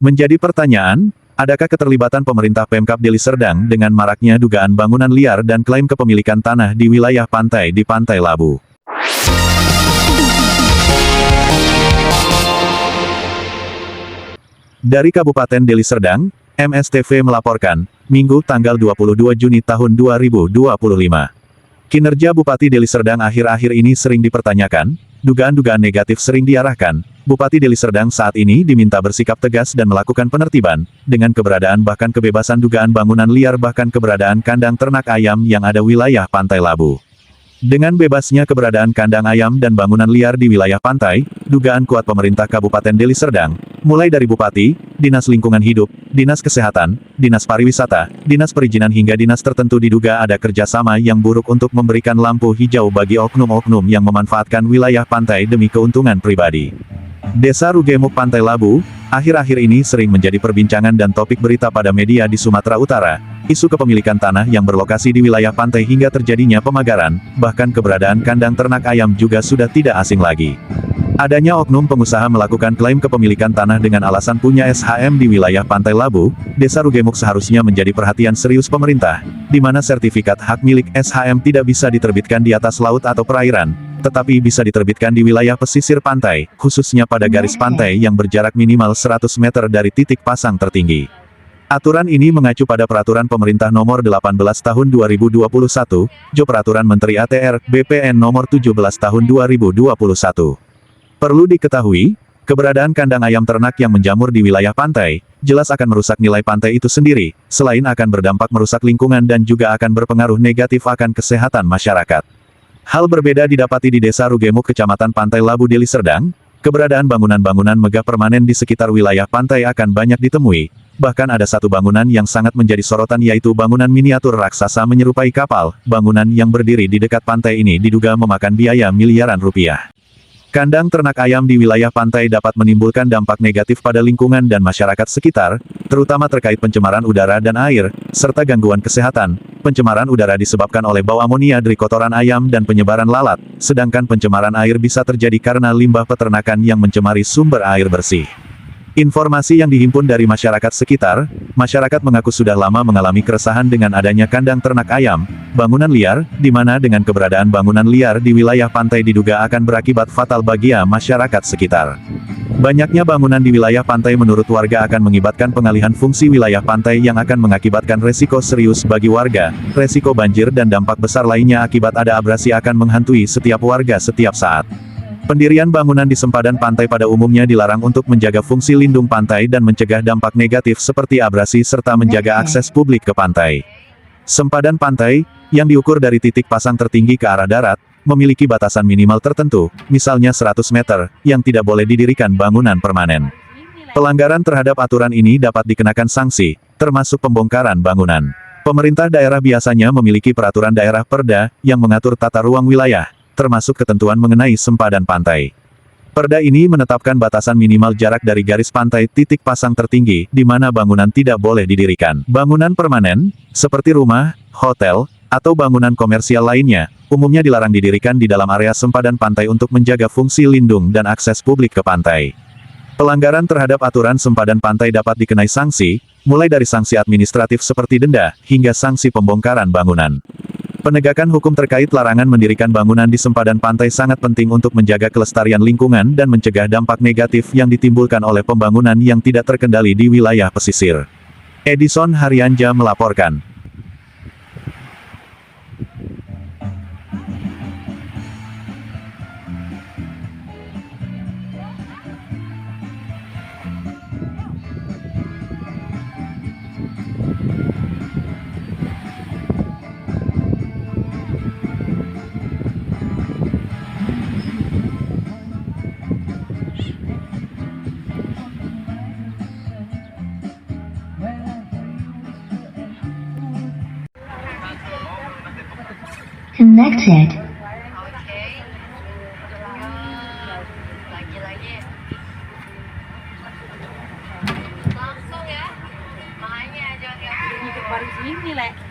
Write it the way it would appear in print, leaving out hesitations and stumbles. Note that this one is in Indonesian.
Menjadi pertanyaan, adakah keterlibatan pemerintah Pemkab Deli Serdang dengan maraknya dugaan bangunan liar dan klaim kepemilikan tanah di wilayah pantai di Pantai Labu? Dari Kabupaten Deli Serdang, MSTV melaporkan, Minggu tanggal 22 Juni tahun 2025. Kinerja Bupati Deli Serdang akhir-akhir ini sering dipertanyakan, dugaan-dugaan negatif sering diarahkan. Bupati Deli Serdang saat ini diminta bersikap tegas dan melakukan penertiban, dengan keberadaan bahkan kebebasan dugaan bangunan liar bahkan keberadaan kandang ternak ayam yang ada wilayah Pantai Labu. Dengan bebasnya keberadaan kandang ayam dan bangunan liar di wilayah pantai, dugaan kuat pemerintah Kabupaten Deli Serdang, mulai dari Bupati, Dinas Lingkungan Hidup, Dinas Kesehatan, Dinas Pariwisata, Dinas Perizinan hingga dinas tertentu diduga ada kerjasama yang buruk untuk memberikan lampu hijau bagi oknum-oknum yang memanfaatkan wilayah pantai demi keuntungan pribadi. Desa Rugemuk Pantai Labu, akhir-akhir ini sering menjadi perbincangan dan topik berita pada media di Sumatera Utara. Isu kepemilikan tanah yang berlokasi di wilayah pantai hingga terjadinya pemagaran, bahkan keberadaan kandang ternak ayam juga sudah tidak asing lagi. Adanya oknum pengusaha melakukan klaim kepemilikan tanah dengan alasan punya SHM di wilayah Pantai Labu, Desa Rugemuk seharusnya menjadi perhatian serius pemerintah, di mana sertifikat hak milik SHM tidak bisa diterbitkan di atas laut atau perairan, tetapi bisa diterbitkan di wilayah pesisir pantai, khususnya pada garis pantai yang berjarak minimal 100 meter dari titik pasang tertinggi. Aturan ini mengacu pada Peraturan Pemerintah Nomor 18 Tahun 2021, Jo Peraturan Menteri ATR, BPN Nomor 17 Tahun 2021. Perlu diketahui, keberadaan kandang ayam ternak yang menjamur di wilayah pantai, jelas akan merusak nilai pantai itu sendiri, selain akan berdampak merusak lingkungan dan juga akan berpengaruh negatif akan kesehatan masyarakat. Hal berbeda didapati di Desa Rugemuk Kecamatan Pantai Labu Deli Serdang, keberadaan bangunan-bangunan megah permanen di sekitar wilayah pantai akan banyak ditemui. Bahkan ada satu bangunan yang sangat menjadi sorotan yaitu bangunan miniatur raksasa menyerupai kapal. Bangunan yang berdiri di dekat pantai ini diduga memakan biaya miliaran rupiah. Kandang ternak ayam di wilayah pantai dapat menimbulkan dampak negatif pada lingkungan dan masyarakat sekitar, terutama terkait pencemaran udara dan air, serta gangguan kesehatan. Pencemaran udara disebabkan oleh bau amonia dari kotoran ayam dan penyebaran lalat, sedangkan pencemaran air bisa terjadi karena limbah peternakan yang mencemari sumber air bersih. Informasi yang dihimpun dari masyarakat sekitar, masyarakat mengaku sudah lama mengalami keresahan dengan adanya kandang ternak ayam, bangunan liar, di mana dengan keberadaan bangunan liar di wilayah pantai diduga akan berakibat fatal bagi masyarakat sekitar. Banyaknya bangunan di wilayah pantai menurut warga akan mengibatkan pengalihan fungsi wilayah pantai yang akan mengakibatkan resiko serius bagi warga, resiko banjir dan dampak besar lainnya akibat ada abrasi akan menghantui setiap warga setiap saat. Pendirian bangunan di sempadan pantai pada umumnya dilarang untuk menjaga fungsi lindung pantai dan mencegah dampak negatif seperti abrasi serta menjaga akses publik ke pantai. Sempadan pantai, yang diukur dari titik pasang tertinggi ke arah darat, memiliki batasan minimal tertentu, misalnya 100 meter, yang tidak boleh didirikan bangunan permanen. Pelanggaran terhadap aturan ini dapat dikenakan sanksi, termasuk pembongkaran bangunan. Pemerintah daerah biasanya memiliki peraturan daerah Perda, yang mengatur tata ruang wilayah, termasuk ketentuan mengenai sempadan pantai. Perda ini menetapkan batasan minimal jarak dari garis pantai titik pasang tertinggi, di mana bangunan tidak boleh didirikan. Bangunan permanen, seperti rumah, hotel, atau bangunan komersial lainnya, umumnya dilarang didirikan di dalam area sempadan pantai untuk menjaga fungsi lindung dan akses publik ke pantai. Pelanggaran terhadap aturan sempadan pantai dapat dikenai sanksi, mulai dari sanksi administratif seperti denda, hingga sanksi pembongkaran bangunan. Penegakan hukum terkait larangan mendirikan bangunan di sempadan pantai sangat penting untuk menjaga kelestarian lingkungan dan mencegah dampak negatif yang ditimbulkan oleh pembangunan yang tidak terkendali di wilayah pesisir. Edison Haryanja melaporkan. Connected. Lagi-lagi langsung ya, makanya jangan Hidup baru sini, Le.